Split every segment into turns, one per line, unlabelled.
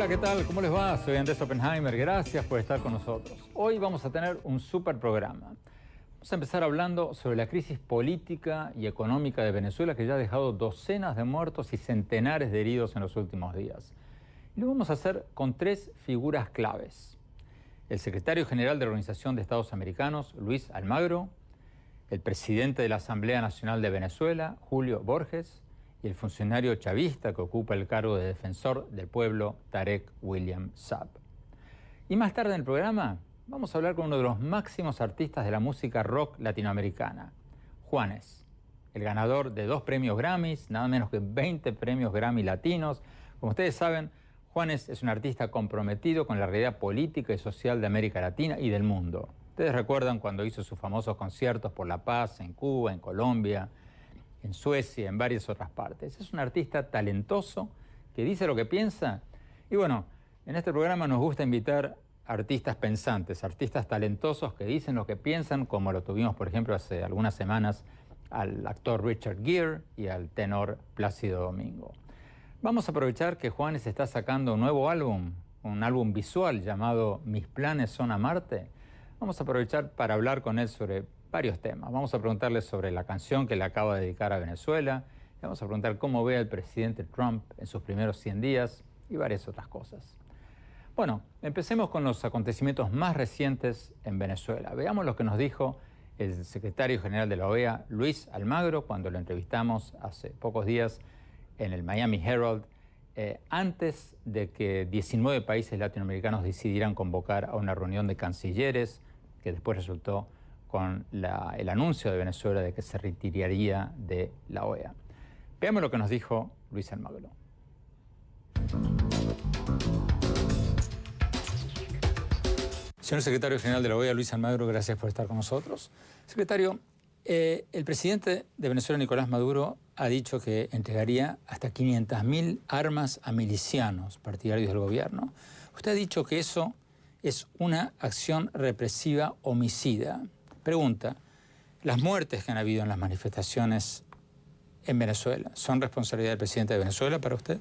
Hola, ¿qué tal? ¿Cómo les va? Soy Andrés Oppenheimer. Gracias por estar con nosotros. Hoy vamos a tener un super programa. Vamos a empezar hablando sobre la crisis política y económica de Venezuela, que ya ha dejado docenas de muertos y centenares de heridos en los últimos días. Y lo vamos a hacer con tres figuras claves. El secretario general de la Organización de Estados Americanos, Luis Almagro, el presidente de la Asamblea Nacional de Venezuela, Julio Borges, y el funcionario chavista que ocupa el cargo de defensor del pueblo, Tarek William Saab. Y más tarde en el programa vamos a hablar con uno de los máximos artistas de la música rock latinoamericana, Juanes, el ganador de 2 premios Grammys, nada menos que 20 premios Grammy latinos. Como ustedes saben, Juanes es un artista comprometido con la realidad política y social de América Latina y del mundo. Ustedes recuerdan cuando hizo sus famosos conciertos por la paz en Cuba, en Colombia, en Suecia, en varias otras partes. Es un artista talentoso que dice lo que piensa. Y bueno, en este programa nos gusta invitar artistas pensantes, artistas talentosos que dicen lo que piensan, como lo tuvimos, por ejemplo, hace algunas semanas al actor Richard Gere y al tenor Plácido Domingo. Vamos a aprovechar que Juanes está sacando un nuevo álbum, un álbum visual llamado Mis planes son amarte. Vamos a aprovechar para hablar con él sobre varios temas. Vamos a preguntarle sobre la canción que le acaba de dedicar a Venezuela. Le vamos a preguntar cómo ve al presidente Trump en sus primeros 100 días y varias otras cosas. Bueno, empecemos con los acontecimientos más recientes en Venezuela. Veamos lo que nos dijo el secretario general de la OEA, Luis Almagro, cuando lo entrevistamos hace pocos días en el Miami Herald, antes de que 19 países latinoamericanos decidieran convocar a una reunión de cancilleres, que después resultó con el anuncio de Venezuela de que se retiraría de la OEA. Veamos lo que nos dijo Luis Almagro. Señor secretario general de la OEA, Luis Almagro, gracias por estar con nosotros. Secretario, el presidente de Venezuela, Nicolás Maduro, ha dicho que entregaría hasta 500.000 armas a milicianos partidarios del gobierno. Usted ha dicho que eso es una acción represiva homicida. Pregunta, ¿las muertes que han habido en las manifestaciones en Venezuela son responsabilidad del presidente de Venezuela para usted?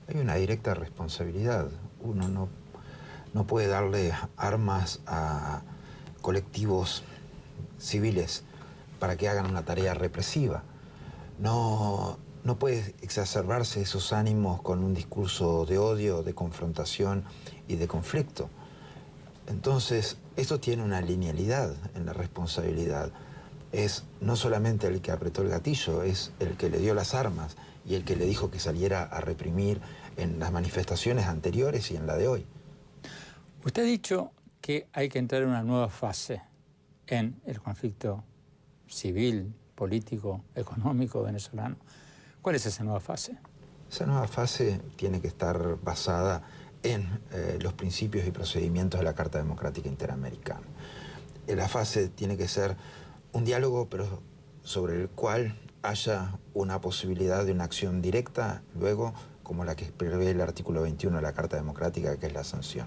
Hay una directa responsabilidad. Uno no puede darle armas a colectivos civiles para que hagan una tarea represiva. No puede exacerbarse esos ánimos con un discurso de odio, de confrontación y de conflicto. Entonces, esto tiene una linealidad en la responsabilidad. Es no solamente el que apretó el gatillo, es el que le dio las armas y el que le dijo que saliera a reprimir en las manifestaciones anteriores y en la de hoy.
Usted ha dicho que hay que entrar en una nueva fase en el conflicto civil, político, económico venezolano. ¿Cuál es esa nueva fase?
Esa nueva fase tiene que estar basada en los principios y procedimientos de la Carta Democrática Interamericana. La fase tiene que ser un diálogo, pero sobre el cual haya una posibilidad de una acción directa, luego, como la que prevé el artículo 21 de la Carta Democrática, que es la sanción.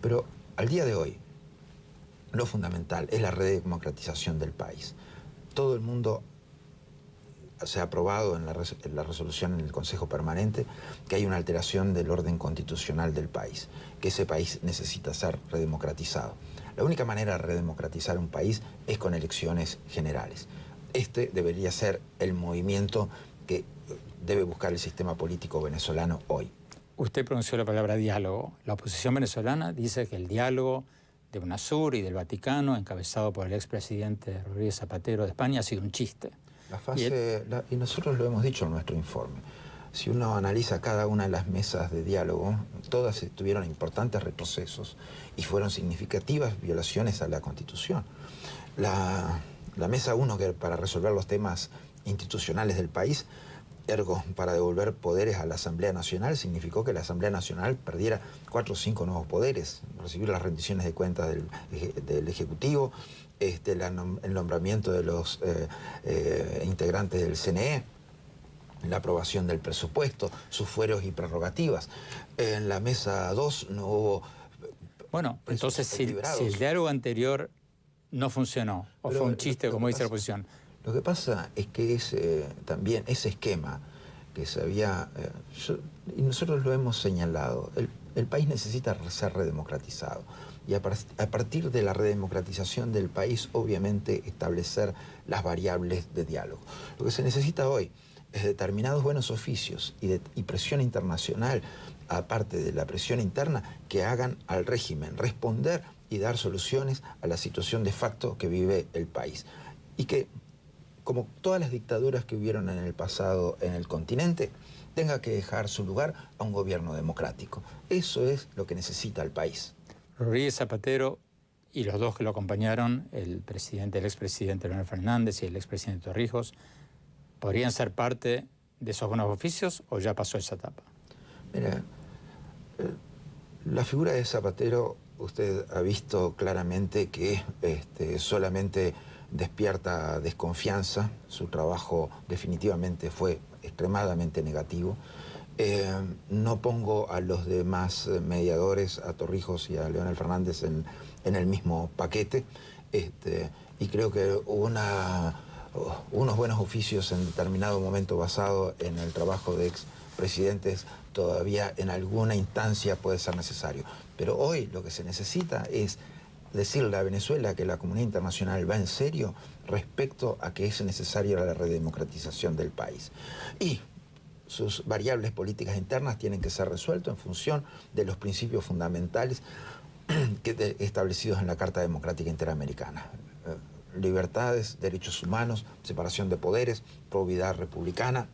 Pero al día de hoy, lo fundamental es la redemocratización del país. Todo el mundo se ha aprobado en la resolución en el Consejo Permanente que hay una alteración del orden constitucional del país, que ese país necesita ser redemocratizado. La única manera de redemocratizar un país es con elecciones generales. Este debería ser el movimiento que debe buscar el sistema político venezolano hoy.
Usted pronunció la palabra diálogo. La oposición venezolana dice que el diálogo de UNASUR y del Vaticano, encabezado por el expresidente Rodríguez Zapatero de España, ha sido un chiste.
Y nosotros lo hemos dicho en nuestro informe. Si uno analiza cada una de las mesas de diálogo, todas tuvieron importantes retrocesos y fueron significativas violaciones a la Constitución. La mesa 1, que para resolver los temas institucionales del país, ergo para devolver poderes a la Asamblea Nacional, significó que la Asamblea Nacional perdiera 4 o 5 nuevos poderes, recibir las rendiciones de cuentas del Ejecutivo, el nombramiento de los integrantes del CNE, la aprobación del presupuesto, sus fueros y prerrogativas. En la mesa 2 no hubo...
Bueno, entonces si el diálogo anterior no funcionó, o fue un chiste, como dice la oposición.
Lo que pasa es que también ese esquema que se había... y nosotros lo hemos señalado. El país necesita ser redemocratizado. Y a partir de la redemocratización del país, obviamente, establecer las variables de diálogo. Lo que se necesita hoy es determinados buenos oficios y presión internacional, aparte de la presión interna, que hagan al régimen responder y dar soluciones a la situación de facto que vive el país. Y que, como todas las dictaduras que hubieron en el pasado en el continente, tenga que dejar su lugar a un gobierno democrático. Eso es lo que necesita el país.
Rodríguez Zapatero y los dos que lo acompañaron, el expresidente Leonel Fernández y el expresidente Torrijos, ¿podrían ser parte de esos buenos oficios o ya pasó esa etapa?
Mira, la figura de Zapatero, usted ha visto claramente que solamente despierta desconfianza. Su trabajo definitivamente fue extremadamente negativo. No pongo a los demás mediadores, a Torrijos y a Leonel Fernández, en el mismo paquete, y creo que unos buenos oficios en determinado momento basado en el trabajo de expresidentes todavía en alguna instancia puede ser necesario. Pero hoy lo que se necesita es decirle a Venezuela que la comunidad internacional va en serio respecto a que es necesaria la redemocratización del país. Y sus variables políticas internas tienen que ser resueltas en función de los principios fundamentales establecidos en la Carta Democrática Interamericana. Libertades, derechos humanos, separación de poderes, probidad republicana,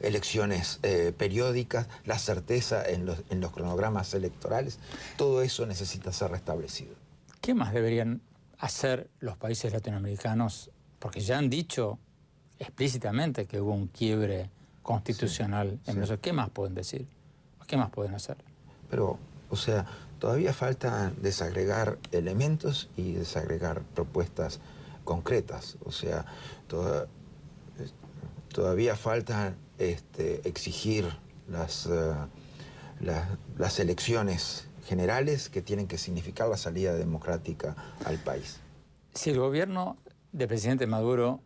elecciones periódicas, la certeza en los cronogramas electorales. Todo eso necesita ser restablecido.
¿Qué más deberían hacer los países latinoamericanos? Porque ya han dicho explícitamente que hubo un quiebre constitucional en Venezuela. ¿Qué más pueden decir? ¿Qué más pueden hacer?
Pero, o sea, todavía falta desagregar elementos y desagregar propuestas concretas. O sea, todavía falta exigir las elecciones generales que tienen que significar la salida democrática al país.
Si el gobierno del presidente Maduro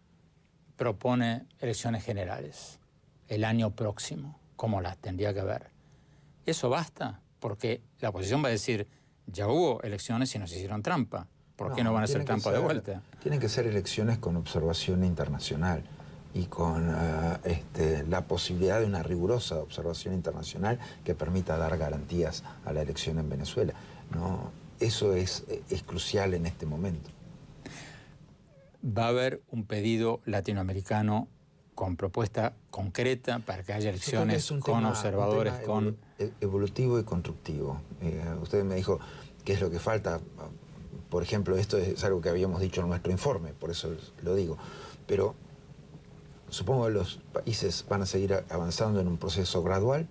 propone elecciones generales el año próximo, como las tendría que haber, ¿eso basta? Porque la oposición va a decir, ya hubo elecciones y nos hicieron trampa. ¿Por qué no van a hacer trampa de vuelta?
Tienen que ser elecciones con observación internacional y con la posibilidad de una rigurosa observación internacional que permita dar garantías a la elección en Venezuela. ¿No? Eso es crucial en este momento.
¿Va a haber un pedido latinoamericano con propuesta concreta para que haya elecciones con observadores?
Evolutivo y constructivo. Usted me dijo qué es lo que falta. Por ejemplo, esto es algo que habíamos dicho en nuestro informe, por eso lo digo. Pero supongo que los países van a seguir avanzando en un proceso gradual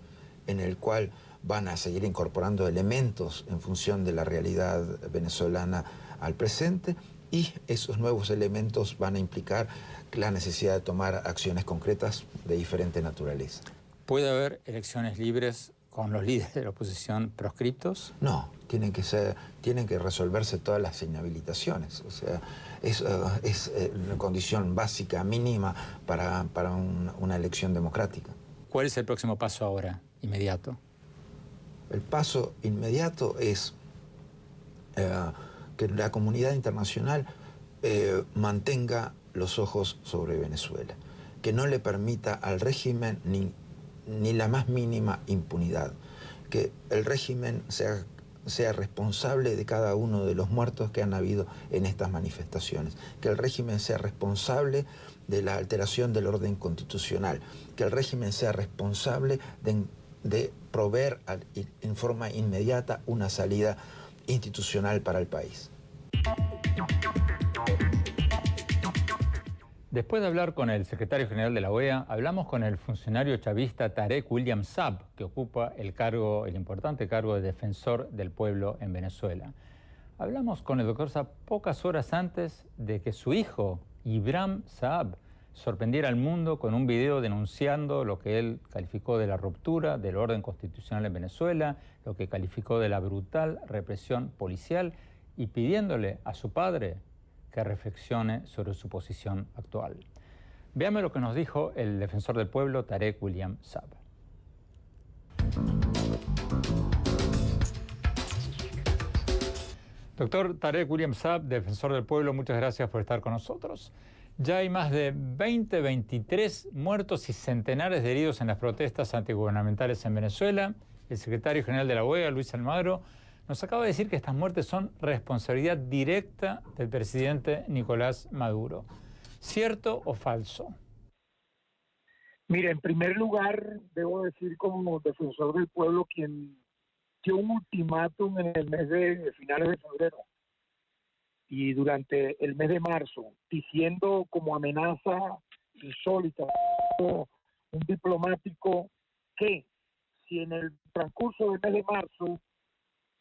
en el cual van a seguir incorporando elementos en función de la realidad venezolana al presente, y esos nuevos elementos van a implicar la necesidad de tomar acciones concretas de diferente naturaleza.
¿Puede haber elecciones libres con los líderes de la oposición proscriptos?
No, tienen que resolverse todas las inhabilitaciones. O sea, es una condición básica, mínima, para una elección democrática.
¿Cuál es el próximo paso ahora, inmediato?
El paso inmediato es que la comunidad internacional mantenga los ojos sobre Venezuela, que no le permita al régimen ni la más mínima impunidad, que el régimen sea responsable de cada uno de los muertos que han habido en estas manifestaciones, que el régimen sea responsable de la alteración del orden constitucional, que el régimen sea responsable de proveer en forma inmediata una salida institucional para el país.
Después de hablar con el secretario general de la OEA, hablamos con el funcionario chavista Tarek William Saab, que ocupa el importante cargo de defensor del pueblo en Venezuela. Hablamos con el doctor Saab pocas horas antes de que su hijo, Ibrahim Saab, sorprendiera al mundo con un video denunciando lo que él calificó de la ruptura del orden constitucional en Venezuela, lo que calificó de la brutal represión policial, y pidiéndole a su padre que reflexione sobre su posición actual. Veamos lo que nos dijo el defensor del pueblo, Tarek William Saab. Doctor Tarek William Saab, defensor del pueblo, muchas gracias por estar con nosotros. Ya hay más de 23 muertos y centenares de heridos en las protestas antigubernamentales en Venezuela. El secretario general de la OEA, Luis Almagro, nos acaba de decir que estas muertes son responsabilidad directa del presidente Nicolás Maduro. ¿Cierto o falso?
Mira, en primer lugar, debo decir como defensor del pueblo quien dio un ultimátum en el mes de finales de febrero y durante el mes de marzo, diciendo como amenaza insólita, un diplomático, que si en el transcurso del mes de marzo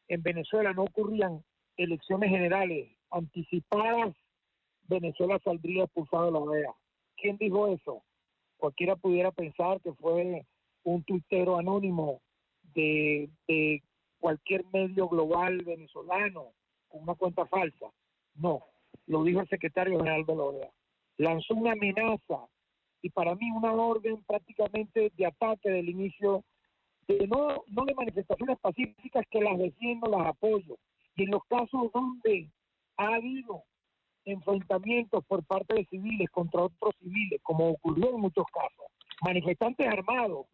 en Venezuela no ocurrían elecciones generales anticipadas, Venezuela saldría expulsada de la OEA. ¿Quién dijo eso? Cualquiera pudiera pensar que fue un tuitero anónimo de cualquier medio global venezolano con una cuenta falsa. No, lo dijo el secretario general de la OEA. Lanzó una amenaza y para mí una orden prácticamente de ataque del inicio, de no de manifestaciones pacíficas, que las defiendo, las apoyo. Y en los casos donde ha habido enfrentamientos por parte de civiles contra otros civiles, como ocurrió en muchos casos, manifestantes armados,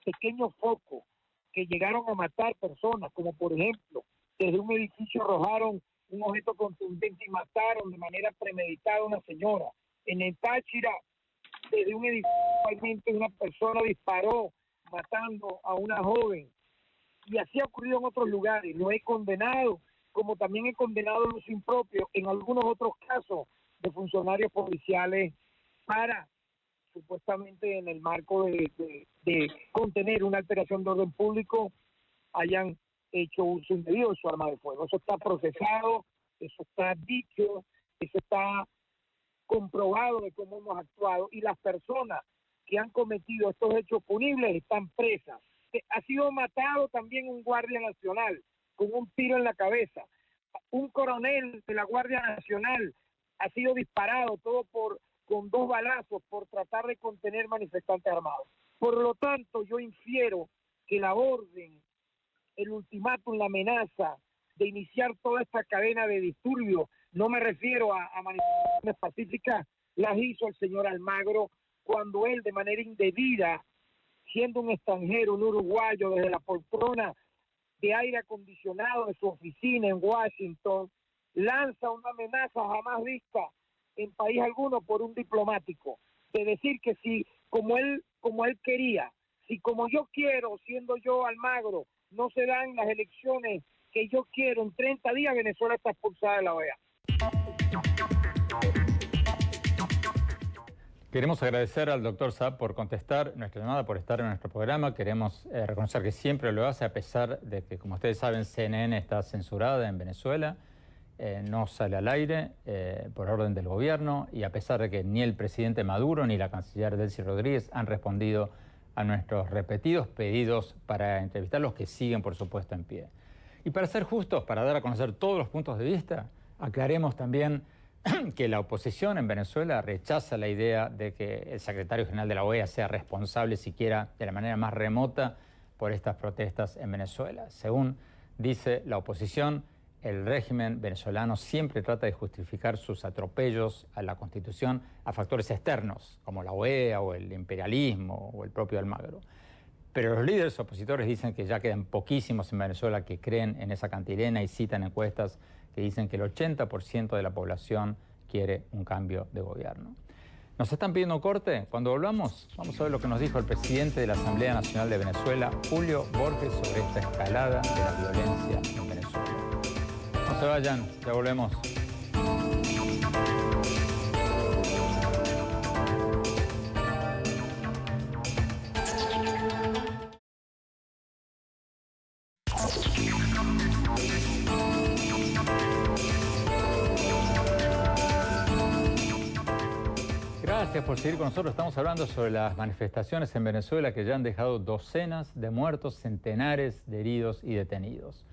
pequeños focos que llegaron a matar personas, como por ejemplo, desde un edificio arrojaron un objeto contundente y mataron de manera premeditada a una señora. En el Táchira, desde un edificio, una persona disparó matando a una joven. Y así ha ocurrido en otros lugares. Lo he condenado, como también he condenado el uso impropio en algunos otros casos de funcionarios policiales para, supuestamente en el marco de contener una alteración de orden público, hayan hecho uso indebido de su arma de fuego. Eso está procesado, eso está dicho, eso está comprobado de cómo hemos actuado, y las personas que han cometido estos hechos punibles están presas. Ha sido matado también un guardia nacional con un tiro en la cabeza. Un coronel de la Guardia Nacional ha sido disparado, todo con 2 balazos, por tratar de contener manifestantes armados. Por lo tanto, yo infiero que la orden, el ultimátum, la amenaza de iniciar toda esta cadena de disturbios, no me refiero a manifestaciones pacíficas, las hizo el señor Almagro cuando él, de manera indebida, siendo un extranjero, un uruguayo, desde la poltrona de aire acondicionado de su oficina en Washington, lanza una amenaza jamás vista en país alguno por un diplomático, de decir que si, como él quería, si como yo quiero, siendo yo Almagro, no se dan las elecciones que yo quiero en 30 días, Venezuela está expulsada de la OEA.
Queremos agradecer al doctor Saab por contestar nuestra llamada, por estar en nuestro programa. Queremos reconocer que siempre lo hace, a pesar de que, como ustedes saben, CNN está censurada en Venezuela, no sale al aire por orden del gobierno, y a pesar de que ni el presidente Maduro ni la canciller Delcy Rodríguez han respondido a nuestros repetidos pedidos para entrevistarlos, que siguen, por supuesto, en pie. Y para ser justos, para dar a conocer todos los puntos de vista, aclaremos también que la oposición en Venezuela rechaza la idea de que el secretario general de la OEA sea responsable, siquiera de la manera más remota, por estas protestas en Venezuela. Según dice la oposición, el régimen venezolano siempre trata de justificar sus atropellos a la Constitución a factores externos, como la OEA o el imperialismo o el propio Almagro. Pero los líderes opositores dicen que ya quedan poquísimos en Venezuela que creen en esa cantilena, y citan encuestas que dicen que el 80% de la población quiere un cambio de gobierno. ¿Nos están pidiendo un corte? Cuando volvamos, vamos a ver lo que nos dijo el presidente de la Asamblea Nacional de Venezuela, Julio Borges, sobre esta escalada de la violencia en Venezuela. No se vayan, ya volvemos. Gracias por seguir con nosotros. Estamos hablando sobre las manifestaciones en Venezuela que ya han dejado docenas de muertos, centenares de heridos y detenidos.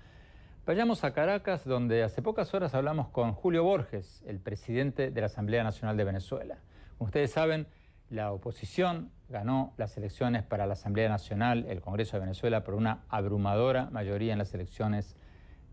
Vayamos a Caracas, donde hace pocas horas hablamos con Julio Borges, el presidente de la Asamblea Nacional de Venezuela. Como ustedes saben, la oposición ganó las elecciones para la Asamblea Nacional, el Congreso de Venezuela, por una abrumadora mayoría en las elecciones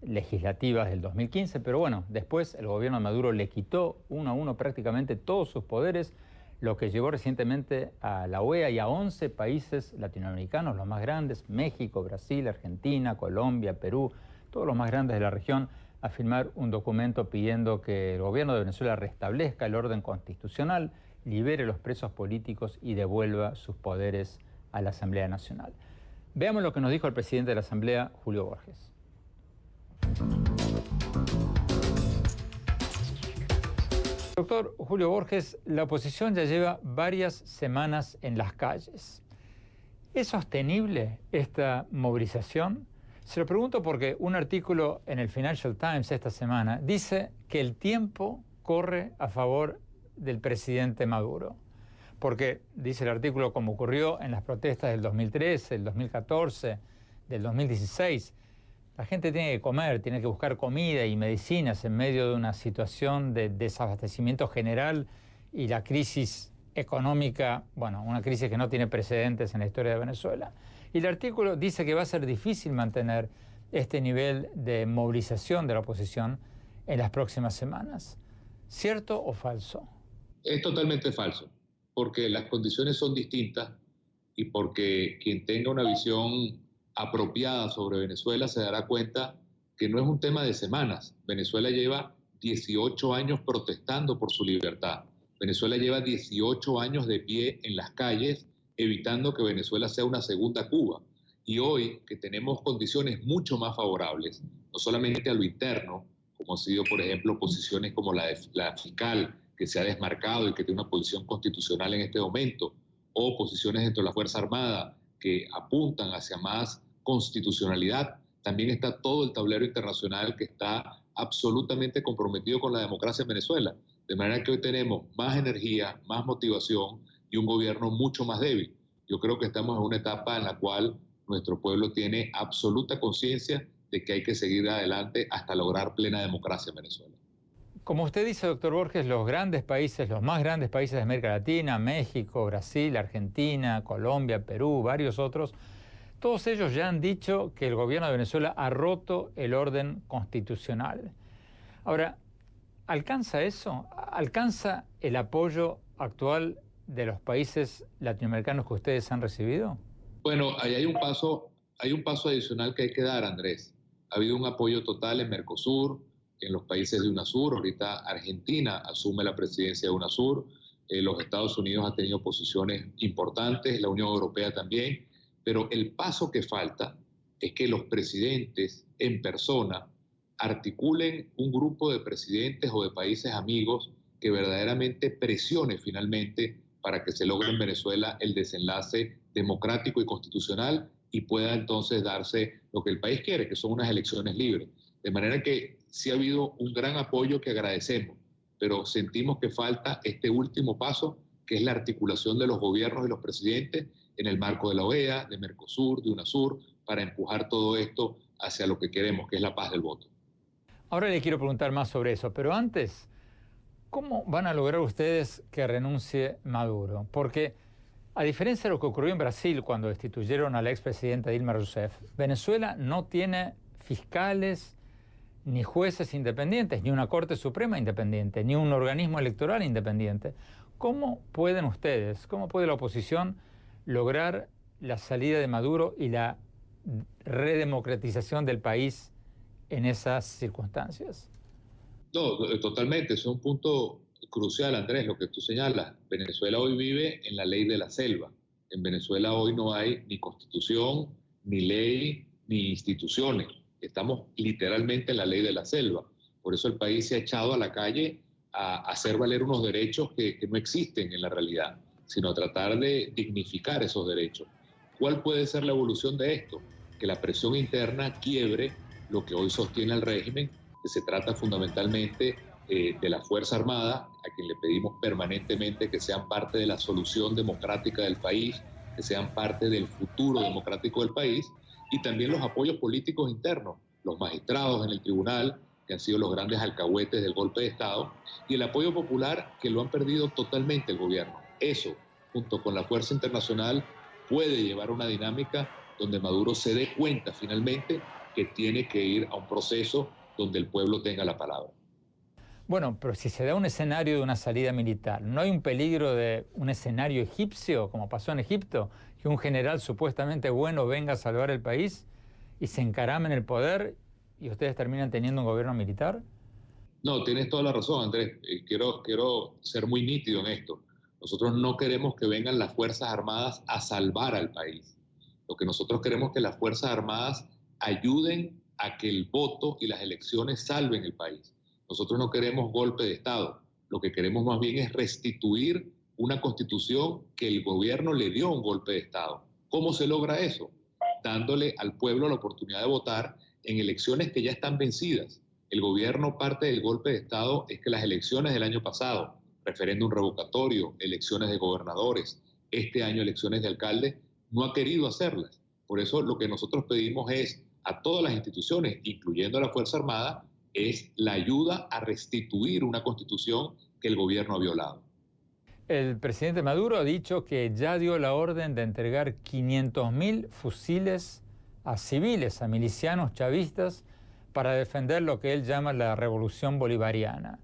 legislativas del 2015, pero bueno, después el gobierno de Maduro le quitó uno a uno prácticamente todos sus poderes, lo que llevó recientemente a la OEA y a 11 países latinoamericanos, los más grandes, México, Brasil, Argentina, Colombia, Perú, todos los más grandes de la región, a firmar un documento pidiendo que el gobierno de Venezuela restablezca el orden constitucional, libere los presos políticos y devuelva sus poderes a la Asamblea Nacional. Veamos lo que nos dijo el presidente de la Asamblea, Julio Borges. Doctor Julio Borges, la oposición ya lleva varias semanas en las calles. ¿Es sostenible esta movilización? Se lo pregunto porque un artículo en el Financial Times esta semana dice que el tiempo corre a favor del presidente Maduro. Porque, dice el artículo, como ocurrió en las protestas del 2013, del 2014, del 2016, la gente tiene que comer, tiene que buscar comida y medicinas en medio de una situación de desabastecimiento general y la crisis económica, bueno, una crisis que no tiene precedentes en la historia de Venezuela. Y el artículo dice que va a ser difícil mantener este nivel de movilización de la oposición en las próximas semanas. ¿Cierto o falso?
Es totalmente falso, porque las condiciones son distintas y porque quien tenga una visión apropiada sobre Venezuela se dará cuenta que no es un tema de semanas. Venezuela lleva 18 años protestando por su libertad. Venezuela lleva 18 años de pie en las calles, evitando que Venezuela sea una segunda Cuba. Y hoy, que tenemos condiciones mucho más favorables, no solamente a lo interno, como han sido, por ejemplo, posiciones como la fiscal, que se ha desmarcado y que tiene una posición constitucional en este momento, o posiciones dentro de la Fuerza Armada que apuntan hacia más constitucionalidad, también está todo el tablero internacional que está absolutamente comprometido con la democracia en Venezuela. De manera que hoy tenemos más energía, más motivación y un gobierno mucho más débil. Yo creo que estamos en una etapa en la cual nuestro pueblo tiene absoluta conciencia de que hay que seguir adelante hasta lograr plena democracia en Venezuela.
Como usted dice, doctor Borges, los grandes países, los más grandes países de América Latina, México, Brasil, Argentina, Colombia, Perú, varios otros, todos ellos ya han dicho que el gobierno de Venezuela ha roto el orden constitucional. Ahora, ¿alcanza eso? ¿Alcanza el apoyo actual de los países latinoamericanos que ustedes han recibido?
Bueno, ahí hay un paso adicional que hay que dar, Andrés. Ha habido un apoyo total en Mercosur, en los países de UNASUR. Ahorita Argentina asume la presidencia de UNASUR. Los Estados Unidos han tenido posiciones importantes, la Unión Europea también. Pero el paso que falta es que los presidentes en persona articulen un grupo de presidentes o de países amigos que verdaderamente presione finalmente para que se logre en Venezuela el desenlace democrático y constitucional y pueda entonces darse lo que el país quiere, que son unas elecciones libres. De manera que sí ha habido un gran apoyo que agradecemos, pero sentimos que falta este último paso, que es la articulación de los gobiernos y los presidentes en el marco de la OEA, de Mercosur, de UNASUR, para empujar todo esto hacia lo que queremos, que es la paz del voto.
Ahora le quiero preguntar más sobre eso, pero antes, ¿cómo van a lograr ustedes que renuncie Maduro? Porque, a diferencia de lo que ocurrió en Brasil cuando destituyeron a la expresidenta Dilma Rousseff, Venezuela no tiene fiscales, ni jueces independientes, ni una Corte Suprema independiente, ni un organismo electoral independiente. ¿Cómo pueden ustedes, cómo puede la oposición lograr la salida de Maduro y la redemocratización del país en esas circunstancias?
No, totalmente. Es un punto crucial, Andrés, lo que tú señalas. Venezuela hoy vive en la ley de la selva. En Venezuela hoy no hay ni constitución, ni ley, ni instituciones. Estamos literalmente en la ley de la selva. Por eso el país se ha echado a la calle a hacer valer unos derechos que no existen en la realidad, sino a tratar de dignificar esos derechos. ¿Cuál puede ser la evolución de esto? Que la presión interna quiebre lo que hoy sostiene el régimen, que se trata fundamentalmente de la Fuerza Armada, a quien le pedimos permanentemente que sean parte de la solución democrática del país, que sean parte del futuro democrático del país, y también los apoyos políticos internos, los magistrados en el tribunal, que han sido los grandes alcahuetes del golpe de Estado, y el apoyo popular, que lo han perdido totalmente el gobierno. Eso, junto con la fuerza internacional, puede llevar a una dinámica donde Maduro se dé cuenta finalmente que tiene que ir a un proceso donde el pueblo tenga la palabra.
Bueno, pero si se da un escenario de una salida militar, ¿no hay un peligro de un escenario egipcio, como pasó en Egipto, que un general supuestamente bueno venga a salvar el país y se encarame en el poder y ustedes terminan teniendo un gobierno militar?
No, tienes toda la razón, Andrés. Quiero ser muy nítido en esto. Nosotros no queremos que vengan las Fuerzas Armadas a salvar al país. Lo que nosotros queremos es que las Fuerzas Armadas ayuden a que el voto y las elecciones salven el país. Nosotros no queremos golpe de Estado. Lo que queremos más bien es restituir una constitución que el gobierno le dio un golpe de Estado. ¿Cómo se logra eso? Dándole al pueblo la oportunidad de votar en elecciones que ya están vencidas. El gobierno, parte del golpe de Estado es que las elecciones del año pasado, referéndum revocatorio, elecciones de gobernadores, este año elecciones de alcalde, no ha querido hacerlas. Por eso lo que nosotros pedimos es a todas las instituciones, incluyendo a la Fuerza Armada, es la ayuda a restituir una constitución que el gobierno ha violado.
El presidente Maduro ha dicho que ya dio la orden de entregar 500.000 fusiles a civiles, a milicianos chavistas, para defender lo que él llama la revolución bolivariana.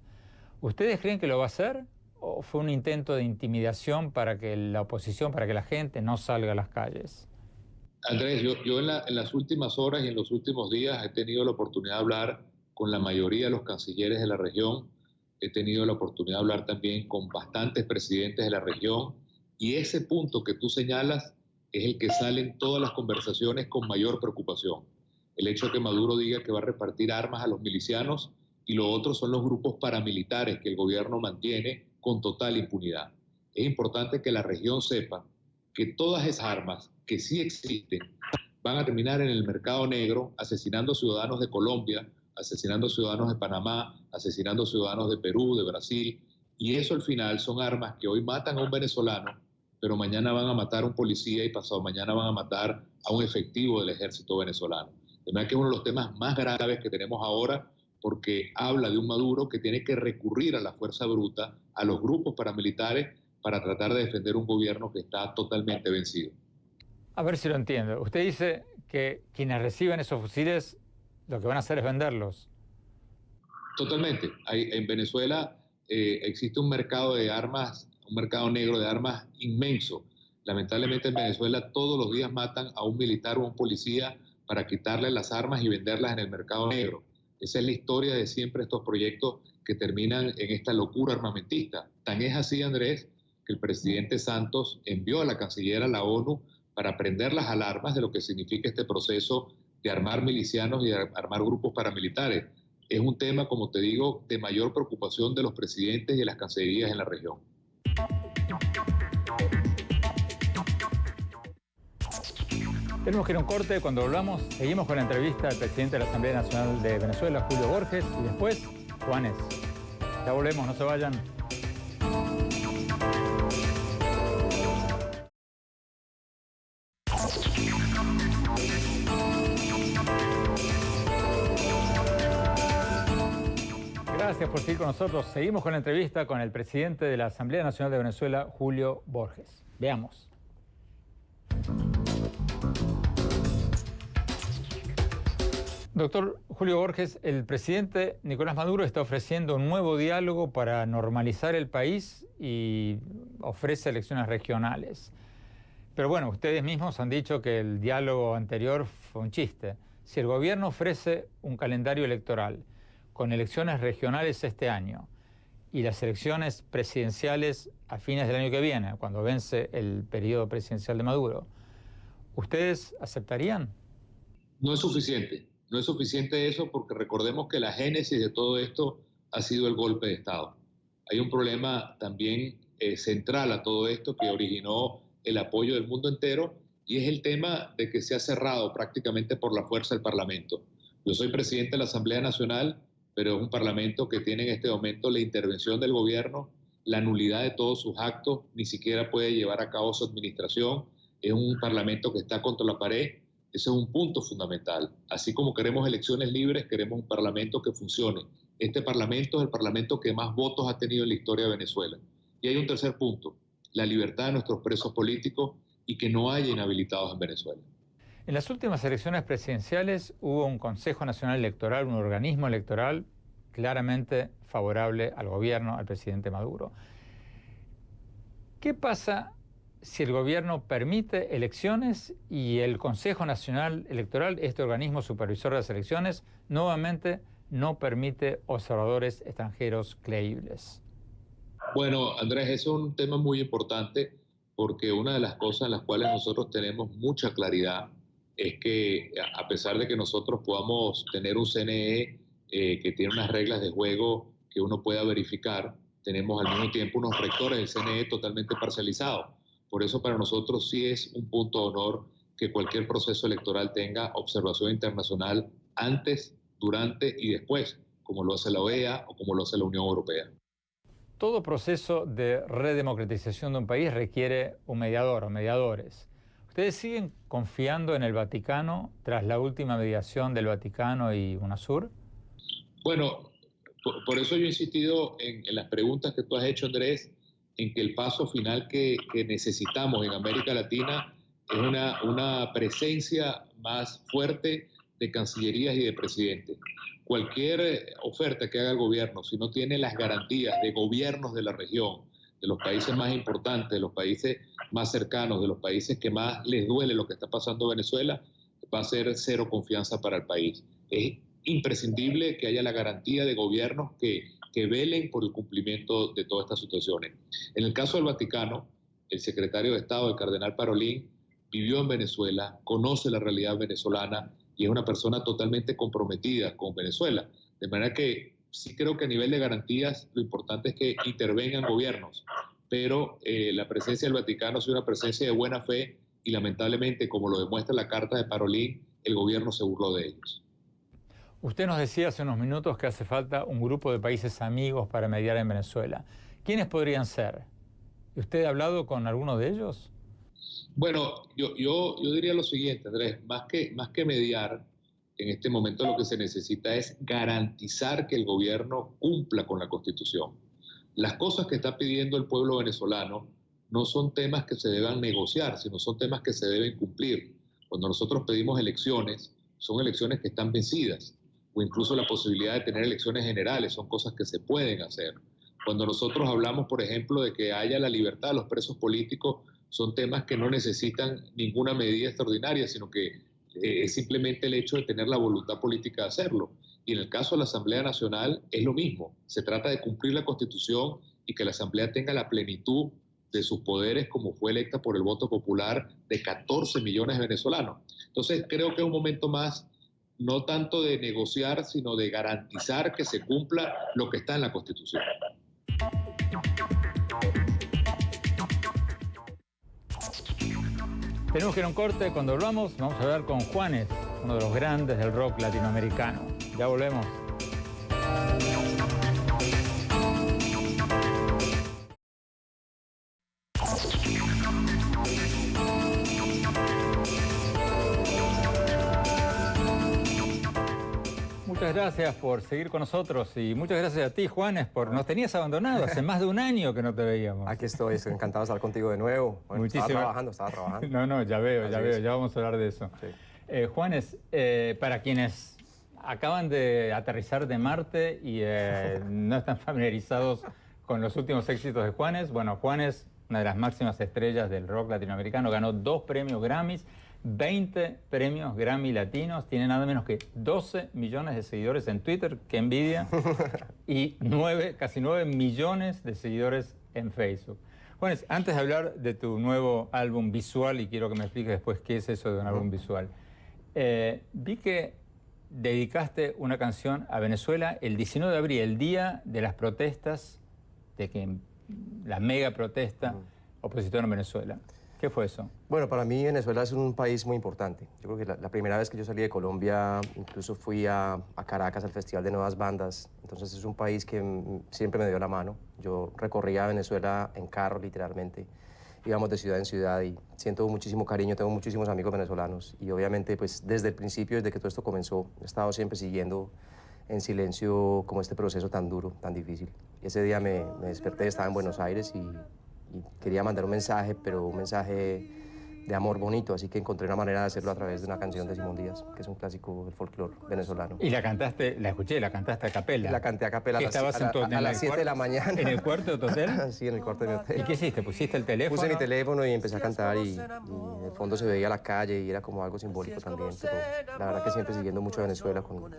¿Ustedes creen que lo va a hacer o fue un intento de intimidación para que la oposición, para que la gente no salga a las calles?
Andrés, yo en las últimas horas y en los últimos días he tenido la oportunidad de hablar con la mayoría de los cancilleres de la región, he tenido la oportunidad de hablar también con bastantes presidentes de la región, y ese punto que tú señalas es el que sale en todas las conversaciones con mayor preocupación. El hecho de que Maduro diga que va a repartir armas a los milicianos, y lo otro son los grupos paramilitares que el gobierno mantiene con total impunidad. Es importante que la región sepa que todas esas armas que sí existen van a terminar en el mercado negro asesinando ciudadanos de Colombia, asesinando ciudadanos de Panamá, asesinando ciudadanos de Perú, de Brasil, y eso al final son armas que hoy matan a un venezolano, pero mañana van a matar a un policía y pasado mañana van a matar a un efectivo del ejército venezolano. De verdad que es uno de los temas más graves que tenemos ahora, porque habla de un Maduro que tiene que recurrir a la fuerza bruta, a los grupos paramilitares, para tratar de defender un gobierno que está totalmente vencido.
A ver si lo entiendo. Usted dice que quienes reciben esos fusiles lo que van a hacer es venderlos.
Totalmente. En Venezuela existe un mercado de armas, un mercado negro de armas inmenso. Lamentablemente en Venezuela todos los días matan a un militar o a un policía para quitarle las armas y venderlas en el mercado negro. Esa es la historia de siempre estos proyectos que terminan en esta locura armamentista. Tan es así, Andrés, que el presidente Santos envió a la canciller a la ONU para prender las alarmas de lo que significa este proceso de armar milicianos y de armar grupos paramilitares. Es un tema, como te digo, de mayor preocupación de los presidentes y de las cancillerías en la región.
Tenemos que ir a un corte. Cuando volvamos, seguimos con la entrevista al presidente de la Asamblea Nacional de Venezuela, Julio Borges, y después, Juanes. Ya volvemos, no se vayan. Gracias por seguir con nosotros. Seguimos con la entrevista con el presidente de la Asamblea Nacional de Venezuela, Julio Borges. Veamos. Doctor Julio Borges, el presidente Nicolás Maduro está ofreciendo un nuevo diálogo para normalizar el país y ofrece elecciones regionales. Pero bueno, ustedes mismos han dicho que el diálogo anterior fue un chiste. Si el gobierno ofrece un calendario electoral con elecciones regionales este año y las elecciones presidenciales a fines del año que viene, cuando vence el periodo presidencial de Maduro, ¿ustedes aceptarían?
No es suficiente. No es suficiente eso porque recordemos que la génesis de todo esto ha sido el golpe de Estado. Hay un problema también central a todo esto que originó el apoyo del mundo entero y es el tema de que se ha cerrado prácticamente por la fuerza del Parlamento. Yo soy presidente de la Asamblea Nacional, pero es un Parlamento que tiene en este momento la intervención del gobierno, la nulidad de todos sus actos, ni siquiera puede llevar a cabo su administración. Es un Parlamento que está contra la pared. Ese es un punto fundamental. Así como queremos elecciones libres, queremos un Parlamento que funcione. Este Parlamento es el Parlamento que más votos ha tenido en la historia de Venezuela. Y hay un tercer punto, la libertad de nuestros presos políticos y que no haya inhabilitados en Venezuela.
En las últimas elecciones presidenciales hubo un Consejo Nacional Electoral, un organismo electoral claramente favorable al gobierno, al presidente Maduro. ¿Qué pasa si el gobierno permite elecciones y el Consejo Nacional Electoral, este organismo supervisor de las elecciones, nuevamente no permite observadores extranjeros creíbles?
Bueno, Andrés, eso es un tema muy importante porque una de las cosas en las cuales nosotros tenemos mucha claridad es que a pesar de que nosotros podamos tener un CNE que tiene unas reglas de juego que uno pueda verificar, tenemos al mismo tiempo unos rectores del CNE totalmente parcializados. Por eso para nosotros sí es un punto de honor que cualquier proceso electoral tenga observación internacional antes, durante y después, como lo hace la OEA o como lo hace la Unión Europea.
Todo proceso de redemocratización de un país requiere un mediador o mediadores. ¿Ustedes siguen confiando en el Vaticano tras la última mediación del Vaticano y UNASUR?
Bueno, por eso yo he insistido en las preguntas que tú has hecho, Andrés, en que el paso final que necesitamos en América Latina es una presencia más fuerte de cancillerías y de presidentes. Cualquier oferta que haga el gobierno, si no tiene las garantías de gobiernos de la región, de los países más importantes, de los países más cercanos, de los países que más les duele lo que está pasando en Venezuela, va a ser cero confianza para el país. Es imprescindible que haya la garantía de gobiernos que velen por el cumplimiento de todas estas situaciones. En el caso del Vaticano, el secretario de Estado, el cardenal Parolin, vivió en Venezuela, conoce la realidad venezolana y es una persona totalmente comprometida con Venezuela. De manera que sí creo que a nivel de garantías lo importante es que intervengan gobiernos, pero la presencia del Vaticano es una presencia de buena fe y lamentablemente, como lo demuestra la carta de Parolin, el gobierno se burló de ellos.
Usted nos decía hace unos minutos que hace falta un grupo de países amigos para mediar en Venezuela. ¿Quiénes podrían ser? ¿Usted ha hablado con alguno de ellos?
Bueno, yo diría lo siguiente, Andrés, más que mediar, en este momento lo que se necesita es garantizar que el gobierno cumpla con la Constitución. Las cosas que está pidiendo el pueblo venezolano no son temas que se deban negociar, sino son temas que se deben cumplir. Cuando nosotros pedimos elecciones, son elecciones que están vencidas, o incluso la posibilidad de tener elecciones generales, son cosas que se pueden hacer. Cuando nosotros hablamos, por ejemplo, de que haya la libertad de los presos políticos, son temas que no necesitan ninguna medida extraordinaria, sino que es simplemente el hecho de tener la voluntad política de hacerlo. Y en el caso de la Asamblea Nacional es lo mismo. Se trata de cumplir la Constitución y que la Asamblea tenga la plenitud de sus poderes como fue electa por el voto popular de 14 millones de venezolanos. Entonces creo que es un momento más, no tanto de negociar, sino de garantizar que se cumpla lo que está en la Constitución.
Tenemos que ir a un corte. Cuando volvamos vamos a hablar con Juanes, uno de los grandes del rock latinoamericano. Ya volvemos. Muchas gracias por seguir con nosotros y muchas gracias a ti, Juanes, por nos tenías abandonado. Hace más de un año que no te veíamos.
Aquí estoy, estoy encantado de estar contigo de nuevo. Bueno, estaba trabajando.
No, ya veo, ya vamos a hablar de eso.
Sí.
Juanes, para quienes acaban de aterrizar de Marte y no están familiarizados con los últimos éxitos de Juanes, bueno, Juanes, una de las máximas estrellas del rock latinoamericano, ganó 2 premios Grammys, 20 premios Grammy latinos, tiene nada menos que 12 millones de seguidores en Twitter, qué envidia, y casi 9 millones de seguidores en Facebook. Juanes, antes de hablar de tu nuevo álbum visual, y quiero que me expliques después qué es eso de un álbum visual, vi que dedicaste una canción a Venezuela el 19 de abril, el día de las protestas, la mega protesta opositora en Venezuela. ¿Qué fue eso?
Bueno, para mí Venezuela es un país muy importante. Yo creo que la primera vez que yo salí de Colombia, incluso fui a Caracas al Festival de Nuevas Bandas. Entonces es un país que siempre me dio la mano. Yo recorría Venezuela en carro, literalmente. Íbamos de ciudad en ciudad y siento muchísimo cariño, tengo muchísimos amigos venezolanos. Y obviamente, pues desde el principio, desde que todo esto comenzó, he estado siempre siguiendo en silencio como este proceso tan duro, tan difícil. Y ese día me desperté, estaba en Buenos Aires y quería mandar un mensaje, pero un mensaje amor bonito, así que encontré una manera de hacerlo a través de una canción de Simón Díaz, que es un clásico del folclore venezolano.
Y la cantaste, la escuché, la cantaste a capela.
La canté a capela
a
las 7 de la mañana.
¿En el cuarto de tu hotel?
Sí, en el cuarto de mi hotel.
¿Y qué hiciste? ¿Pusiste el teléfono?
Puse mi teléfono y empecé a cantar y en el fondo se veía la calle y era como algo simbólico también, pero la verdad que siempre siguiendo mucho a Venezuela con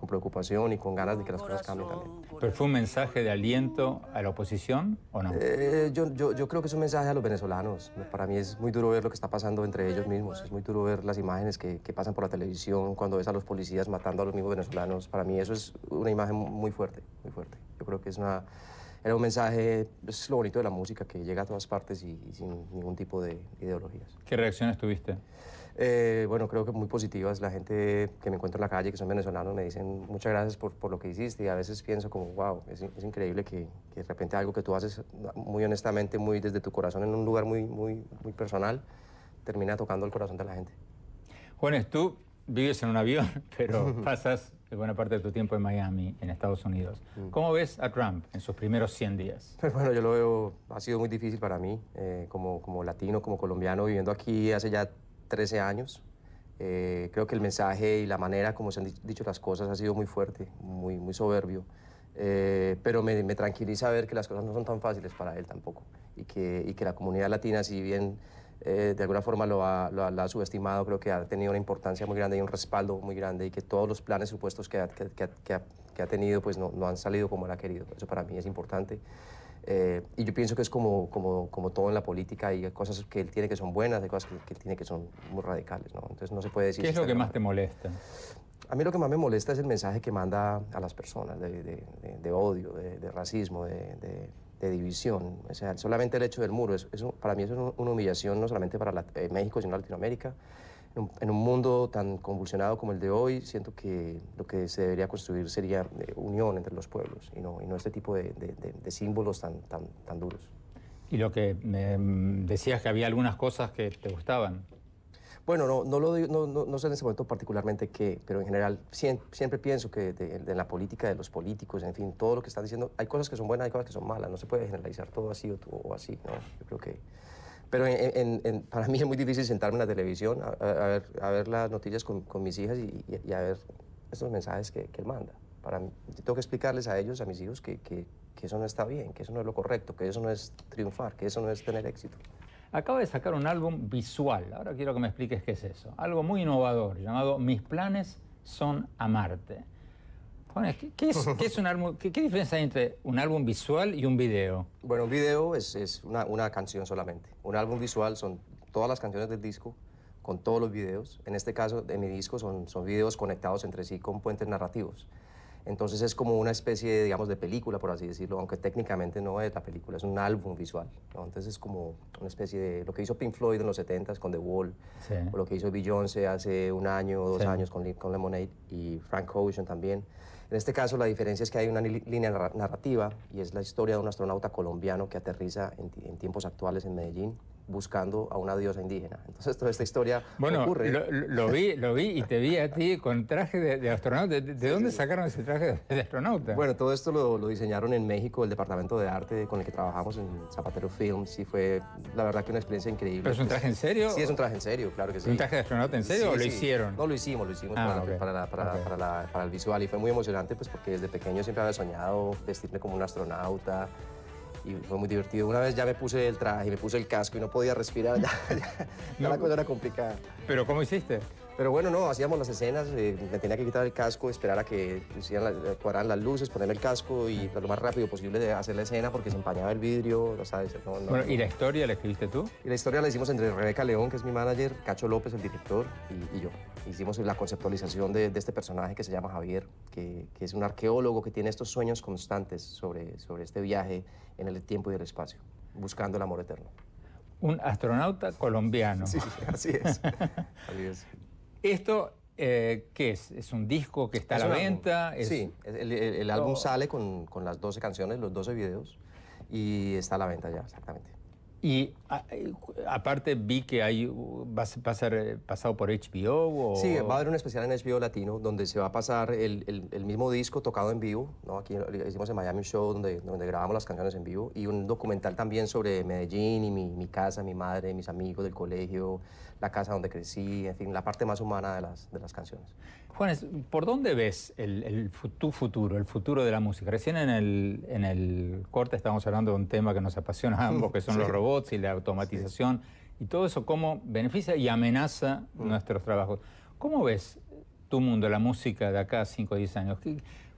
preocupación y con ganas de que las cosas cambien también.
¿Pero fue un mensaje de aliento a la oposición o no?
Yo creo que es un mensaje a los venezolanos. Para mí es muy duro ver lo que está pasando entre ellos mismos. Es muy duro ver las imágenes que pasan por la televisión cuando ves a los policías matando a los mismos venezolanos. Para mí eso es una imagen muy fuerte, muy fuerte. Yo creo que era un mensaje, es lo bonito de la música, que llega a todas partes y sin ningún tipo de ideologías.
¿Qué reacciones tuviste?
Bueno, creo que muy positivas. La gente que me encuentro en la calle, que son venezolanos, me dicen muchas gracias por lo que hiciste, y a veces pienso como, wow, es increíble que de repente algo que tú haces muy honestamente, muy desde tu corazón, en un lugar muy personal, termina tocando el corazón de la gente.
Juanes, tú vives en un avión, pero pasas buena parte de tu tiempo en Miami, en Estados Unidos. ¿Cómo ves a Trump en sus primeros 100 días?
Pues bueno, yo lo veo, ha sido muy difícil para mí, como latino, como colombiano, viviendo aquí hace ya 13 años. Creo que el mensaje y la manera como se han dicho las cosas ha sido muy fuerte, muy soberbio. Pero me tranquiliza ver que las cosas no son tan fáciles para él tampoco. Y que la comunidad latina, si bien de alguna forma la ha subestimado, creo que ha tenido una importancia muy grande y un respaldo muy grande, y que todos los planes supuestos que ha tenido pues no han salido como él ha querido. Eso para mí es importante. Y yo pienso que es como todo en la política. Hay cosas que él tiene que son buenas, hay cosas que él tiene que son muy radicales, ¿no? Entonces no se puede decir...
¿Qué es lo que más te molesta?
A mí lo que más me molesta es el mensaje que manda a las personas de odio, de racismo, de división. O sea, solamente el hecho del muro, para mí eso es una humillación no solamente para México, sino Latinoamérica. En un mundo tan convulsionado como el de hoy, siento que lo que se debería construir sería unión entre los pueblos y no este tipo de símbolos tan duros.
Y lo que decías, que había algunas cosas que te gustaban.
Bueno, no sé en ese momento particularmente qué, pero en general siempre pienso que de la política, de los políticos, en fin, todo lo que están diciendo, hay cosas que son buenas, hay cosas que son malas, no se puede generalizar todo así o así, ¿no? Yo creo que... Pero para mí es muy difícil sentarme en la televisión a ver las noticias con mis hijas y a ver estos mensajes que él manda. Para mí, tengo que explicarles a ellos, a mis hijos, que eso no está bien, que eso no es lo correcto, que eso no es triunfar, que eso no es tener éxito.
Acaba de sacar un álbum visual. Ahora quiero que me expliques qué es eso. Algo muy innovador, llamado Mis planes son amarte. Juanes, ¿qué es un álbum? ¿Qué diferencia hay entre un álbum visual y un video?
Bueno, un video es una canción solamente. Un álbum visual son todas las canciones del disco con todos los videos. En este caso, de mi disco, son videos conectados entre sí con puentes narrativos. Entonces es como una especie, digamos, de película, por así decirlo, aunque técnicamente no es la película, es un álbum visual, ¿no? Entonces es como una especie de lo que hizo Pink Floyd en los 70s con The Wall, sí, o lo que hizo Beyoncé hace un año o 2 años con Lemonade, y Frank Ocean también. En este caso la diferencia es que hay una línea narrativa, y es la historia de un astronauta colombiano que aterriza en tiempos actuales en Medellín, buscando a una diosa indígena. Entonces toda esta historia ocurre.
Lo vi y te vi a ti con traje de astronauta. ¿De dónde sacaron ese traje de astronauta?
Bueno, todo esto lo diseñaron en México, el departamento de arte con el que trabajamos en Zapatero Films, y fue la verdad que una experiencia increíble.
¿Pero es un traje en serio?
Sí, es un traje en serio, claro que sí.
¿Un traje de astronauta en serio o lo hicieron?
No, lo hicimos para el visual, y fue muy emocionante pues porque desde pequeño siempre había soñado vestirme como un astronauta. Y fue muy divertido. Una vez ya me puse el traje, me puse el casco y no podía respirar, ya la cosa era complicada.
¿Pero cómo hiciste?
Pero bueno, no, hacíamos las escenas, me tenía que quitar el casco, esperar a que cuadraran las luces, ponerme el casco y lo más rápido posible de hacer la escena porque se empañaba el vidrio, ¿sabes?
Bueno, ¿y la historia la escribiste tú?
Y la historia la hicimos entre Rebeca León, que es mi manager, Cacho López, el director, y yo. Hicimos la conceptualización de este personaje que se llama Javier, que es un arqueólogo que tiene estos sueños constantes sobre este viaje en el tiempo y el espacio, buscando el amor eterno.
Un astronauta colombiano.
Sí, así es. Así es.
¿Esto qué es? ¿Es un disco que está a la venta?
Sí, el álbum sale con las 12 canciones, los 12 videos, y está a la venta ya, exactamente.
Y aparte vi que va a ser pasado por HBO.
Sí, va a haber un especial en HBO Latino donde se va a pasar el mismo disco tocado en vivo, ¿no? Aquí hicimos en Miami un show donde grabamos las canciones en vivo, y un documental también sobre Medellín y mi casa, mi madre, mis amigos del colegio, la casa donde crecí, en fin, la parte más humana de las canciones.
Juanes, ¿por dónde ves tu futuro, el futuro de la música? Recién en el corte estábamos hablando de un tema que nos apasiona a ambos, que son los robots y la automatización, y todo eso cómo beneficia y amenaza nuestros trabajos. ¿Cómo ves tu mundo, la música de acá a 5 o 10 años?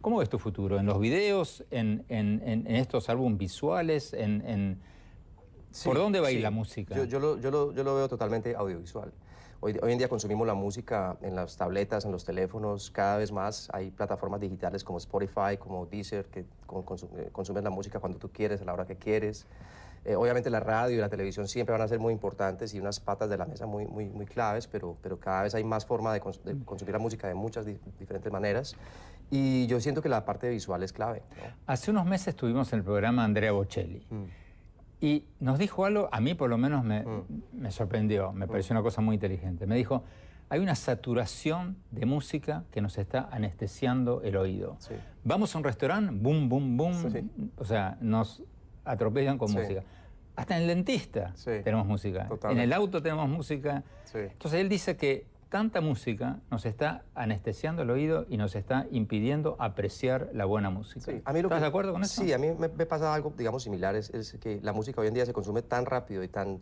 ¿Cómo ves tu futuro? ¿En los videos? ¿En estos álbumes visuales? ¿Por dónde va a ir la música?
Yo lo veo totalmente audiovisual. Hoy en día consumimos la música en las tabletas, en los teléfonos, cada vez más. Hay plataformas digitales como Spotify, como Deezer, que consumes la música cuando tú quieres, a la hora que quieres. Obviamente la radio y la televisión siempre van a ser muy importantes y unas patas de la mesa muy claves, pero cada vez hay más forma de consumir la música de muchas diferentes maneras. Y yo siento que la parte visual es clave, ¿no?
Hace unos meses estuvimos en el programa Andrea Bocelli. Y nos dijo algo, a mí por lo menos me sorprendió, me pareció una cosa muy inteligente. Me dijo, hay una saturación de música que nos está anestesiando el oído. Sí. Vamos a un restaurante, boom, boom, boom, o sea, nos atropellan con música. Hasta en el dentista tenemos música, en el auto tenemos música. Entonces él dice que tanta música nos está anestesiando el oído y nos está impidiendo apreciar la buena música.
Sí.
¿Estás de acuerdo con eso?
Sí, a mí me pasa algo, digamos, similar. Es que la música hoy en día se consume tan rápido y tan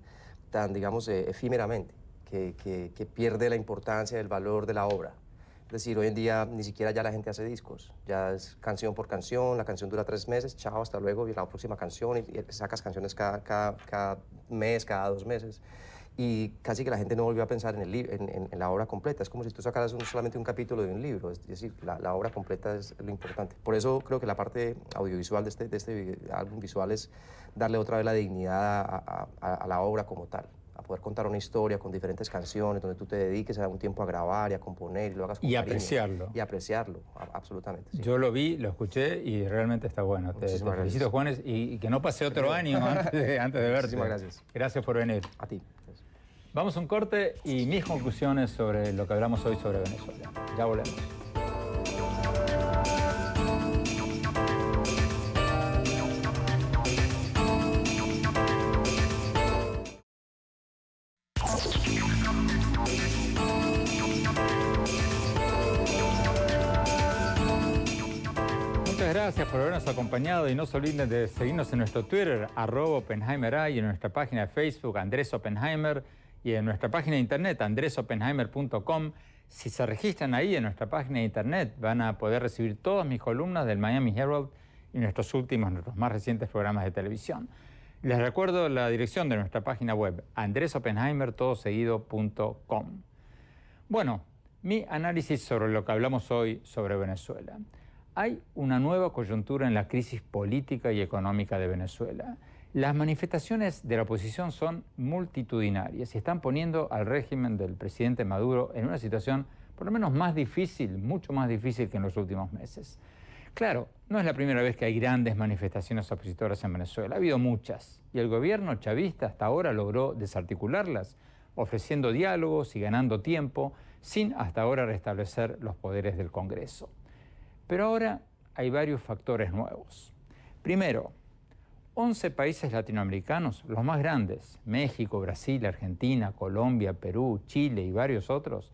digamos, efímeramente, que pierde la importancia, el valor de la obra. Es decir, hoy en día ni siquiera ya la gente hace discos. Ya es canción por canción, la canción dura 3 meses, chao, hasta luego, y la próxima canción, y sacas canciones cada mes, cada 2 meses. Y casi que la gente no volvió a pensar en la obra completa. Es como si tú sacaras solamente un capítulo de un libro. Es decir, la obra completa es lo importante. Por eso creo que la parte audiovisual de este álbum visual es darle otra vez la dignidad a la obra como tal. A poder contar una historia con diferentes canciones, donde tú te dediques a un tiempo a grabar y a componer y lo hagas con cariño.
Apreciarlo.
Y apreciarlo, absolutamente. Sí.
Yo lo vi, lo escuché y realmente está bueno. Te felicito, Juanes, y que no pase otro año antes de verte.
Muchísimas gracias.
Gracias por venir.
A ti.
Vamos a un corte y mis conclusiones sobre lo que hablamos hoy sobre Venezuela. Ya volvemos. Muchas gracias por habernos acompañado y no se olviden de seguirnos en nuestro Twitter, @OppenheimerA, y en nuestra página de Facebook, Andrés Oppenheimer, y en nuestra página de internet, andresoppenheimer.com. Si se registran ahí en nuestra página de internet, van a poder recibir todas mis columnas del Miami Herald y nuestros más recientes programas de televisión. Les recuerdo la dirección de nuestra página web, andresoppenheimer.com. Bueno, mi análisis sobre lo que hablamos hoy sobre Venezuela. Hay una nueva coyuntura en la crisis política y económica de Venezuela. Las manifestaciones de la oposición son multitudinarias y están poniendo al régimen del presidente Maduro en una situación por lo menos más difícil, mucho más difícil que en los últimos meses. Claro, no es la primera vez que hay grandes manifestaciones opositoras en Venezuela, ha habido muchas, y el gobierno chavista hasta ahora logró desarticularlas, ofreciendo diálogos y ganando tiempo, sin hasta ahora restablecer los poderes del Congreso. Pero ahora hay varios factores nuevos. Primero, 11 países latinoamericanos, los más grandes, México, Brasil, Argentina, Colombia, Perú, Chile y varios otros,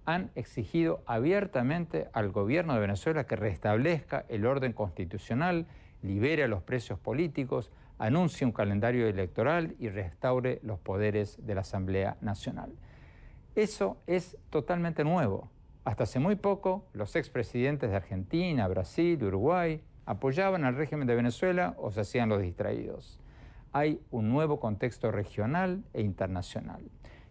han exigido abiertamente al gobierno de Venezuela que restablezca el orden constitucional, libere a los presos políticos, anuncie un calendario electoral y restaure los poderes de la Asamblea Nacional. Eso es totalmente nuevo. Hasta hace muy poco, los expresidentes de Argentina, Brasil, Uruguay apoyaban al régimen de Venezuela o se hacían los distraídos. Hay un nuevo contexto regional e internacional.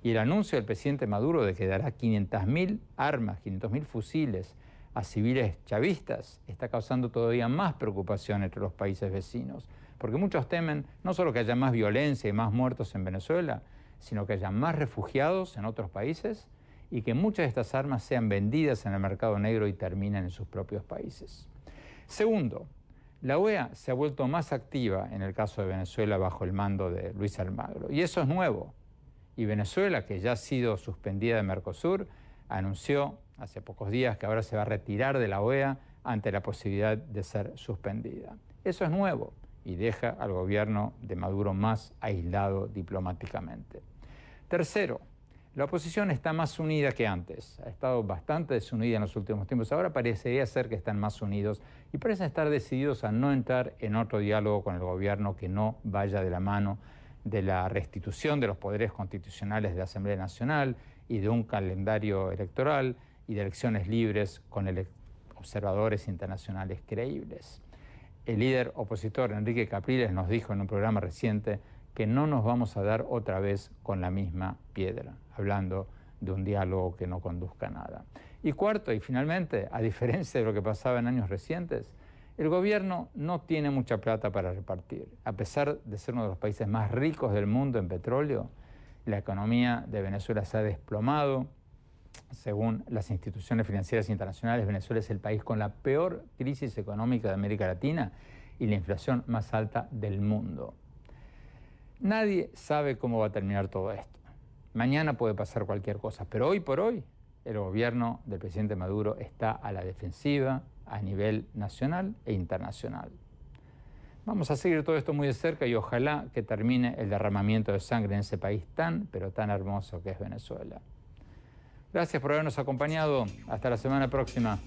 Y el anuncio del presidente Maduro de que dará 500.000 armas, 500.000 fusiles a civiles chavistas está causando todavía más preocupación entre los países vecinos. Porque muchos temen no solo que haya más violencia y más muertos en Venezuela, sino que haya más refugiados en otros países y que muchas de estas armas sean vendidas en el mercado negro y terminen en sus propios países. Segundo, La OEA se ha vuelto más activa en el caso de Venezuela bajo el mando de Luis Almagro. Y eso es nuevo. Y Venezuela, que ya ha sido suspendida de Mercosur, anunció hace pocos días que ahora se va a retirar de la OEA ante la posibilidad de ser suspendida. Eso es nuevo y deja al gobierno de Maduro más aislado diplomáticamente. Tercero, la oposición está más unida que antes. Ha estado bastante desunida en los últimos tiempos. Ahora parecería ser que están más unidos y parecen estar decididos a no entrar en otro diálogo con el gobierno que no vaya de la mano de la restitución de los poderes constitucionales de la Asamblea Nacional y de un calendario electoral y de elecciones libres con observadores internacionales creíbles. El líder opositor Enrique Capriles nos dijo en un programa reciente que no nos vamos a dar otra vez con la misma piedra, hablando de un diálogo que no conduzca a nada. Y cuarto, y finalmente, a diferencia de lo que pasaba en años recientes, el gobierno no tiene mucha plata para repartir. A pesar de ser uno de los países más ricos del mundo en petróleo, la economía de Venezuela se ha desplomado. Según las instituciones financieras internacionales, Venezuela es el país con la peor crisis económica de América Latina y la inflación más alta del mundo. Nadie sabe cómo va a terminar todo esto. Mañana puede pasar cualquier cosa, pero hoy por hoy el gobierno del presidente Maduro está a la defensiva a nivel nacional e internacional. Vamos a seguir todo esto muy de cerca y ojalá que termine el derramamiento de sangre en ese país tan, pero tan hermoso que es Venezuela. Gracias por habernos acompañado. Hasta la semana próxima.